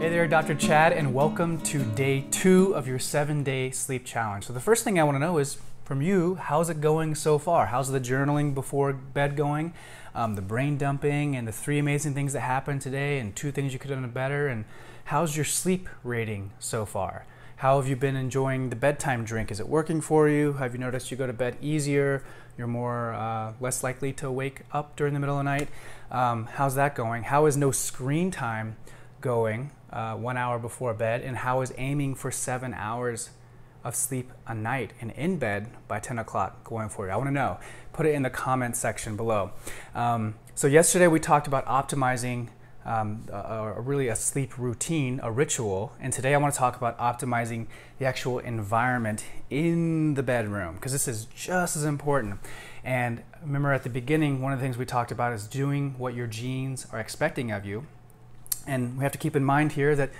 Hey there, Dr. Chad, and welcome to day 2 of your 7-day sleep challenge. So the first thing I want to know is, from you, how's it going so far? How's the journaling before bed going? The brain dumping and the 3 amazing things that happened today and 2 things you could have done better, and how's your sleep rating so far? How have you been enjoying the bedtime drink? Is it working for you? Have you noticed you go to bed easier? You're more less likely to wake up during the middle of the night? How's that going? How is no screen time going 1 hour before bed? And how is aiming for 7 hours of sleep a night and in bed by 10 o'clock going for you? I want to know. Put it in the comment section below. So yesterday we talked about optimizing really a sleep routine, a ritual, and today I want to talk about optimizing the actual environment in the bedroom, because this is just as important. And remember, at the beginning, one of the things we talked about is doing what your genes are expecting of you. And we have to keep in mind here that,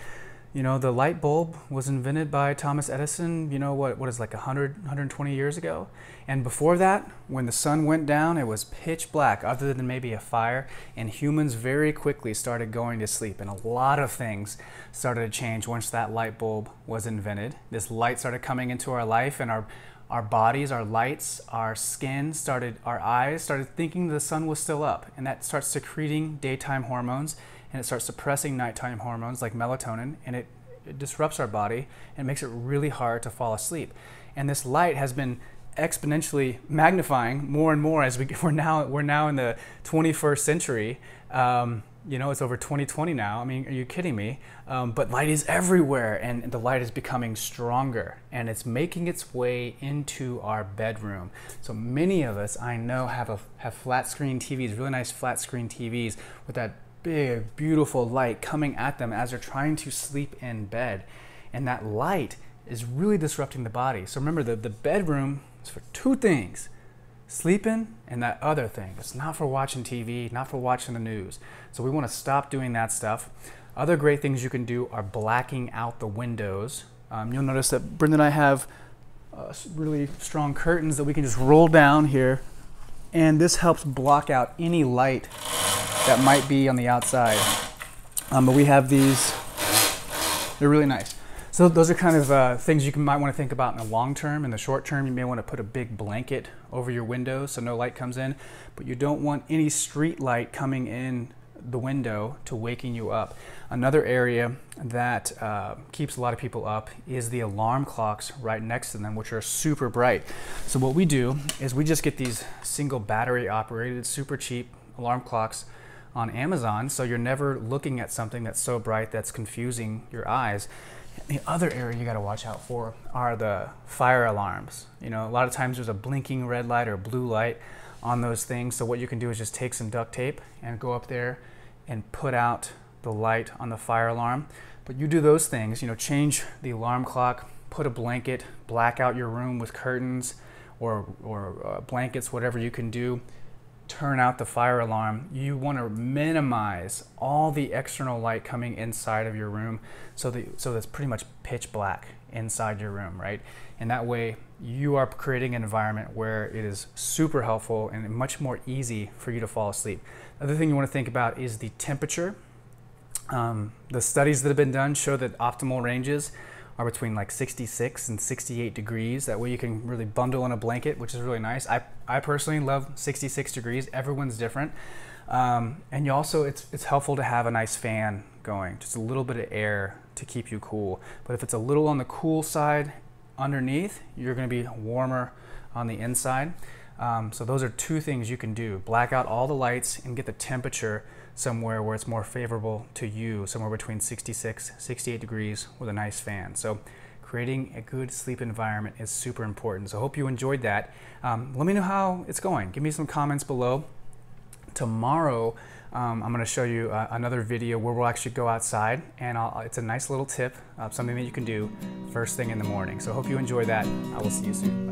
you know, the light bulb was invented by Thomas Edison, you know, what is like 120 years ago. And before that, when the sun went down, it was pitch black, other than maybe a fire, and humans very quickly started going to sleep. And a lot of things started to change once that light bulb was invented. This light started coming into our life, and our bodies, our lights, our skin our eyes started thinking the sun was still up, and that starts secreting daytime hormones, and it starts suppressing nighttime hormones like melatonin, and it disrupts our body and makes it really hard to fall asleep. And this light has been exponentially magnifying more and more as we're now in the 21st century. You know, it's over 2020 now. I mean, are you kidding me? But light is everywhere, and the light is becoming stronger, and it's making its way into our bedroom. So many of us, I know, have flat screen TVs, really nice flat screen TVs with that big, beautiful light coming at them as they're trying to sleep in bed. And that light is really disrupting the body. So remember, the bedroom is for 2 things: sleeping and that other thing. It's not for watching TV, not for watching the news. So we want to stop doing that stuff. Other great things you can do are blacking out the windows. You'll notice that Brenda and I have really strong curtains that we can just roll down here, and this helps block out any light that might be on the outside. But we have these, they're really nice. So those are kind of things you might want to think about in the long term. In the short term, you may want to put a big blanket over your windows so no light comes in, but you don't want any street light coming in the window to waking you up. Another area that keeps a lot of people up is the alarm clocks right next to them, which are super bright. So what we do is we just get these single battery operated, super cheap alarm clocks on Amazon, so you're never looking at something that's so bright that's confusing your eyes. The other area you got to watch out for are the fire alarms. You know, a lot of times there's a blinking red light or blue light on those things, so what you can do is just take some duct tape and go up there and put out the light on the fire alarm. But you do those things, you know, change the alarm clock, put a blanket, black out your room with curtains or blankets, whatever you can do. Turn out the fire alarm. You want to minimize all the external light coming inside of your room, so that's pretty much pitch black inside your room, right? And that way you are creating an environment where it is super helpful and much more easy for you to fall asleep. The other thing you want to think about is the temperature. The studies that have been done show that optimal ranges are between like 66 and 68 degrees. That way you can really bundle in a blanket, which is really nice. I personally love 66 degrees. Everyone's different. And you also, it's helpful to have a nice fan going, just a little bit of air to keep you cool. But if it's a little on the cool side underneath, you're going to be warmer on the inside. So those are 2 things you can do: black out all the lights and get the temperature somewhere where it's more favorable to you, somewhere between 66, 68 degrees with a nice fan. So creating a good sleep environment is super important. So I hope you enjoyed that. Let me know how it's going. Give me some comments below. Tomorrow, I'm going to show you another video where we'll actually go outside, and it's a nice little tip, something that you can do first thing in the morning. So I hope you enjoy that. I will see you soon. Bye.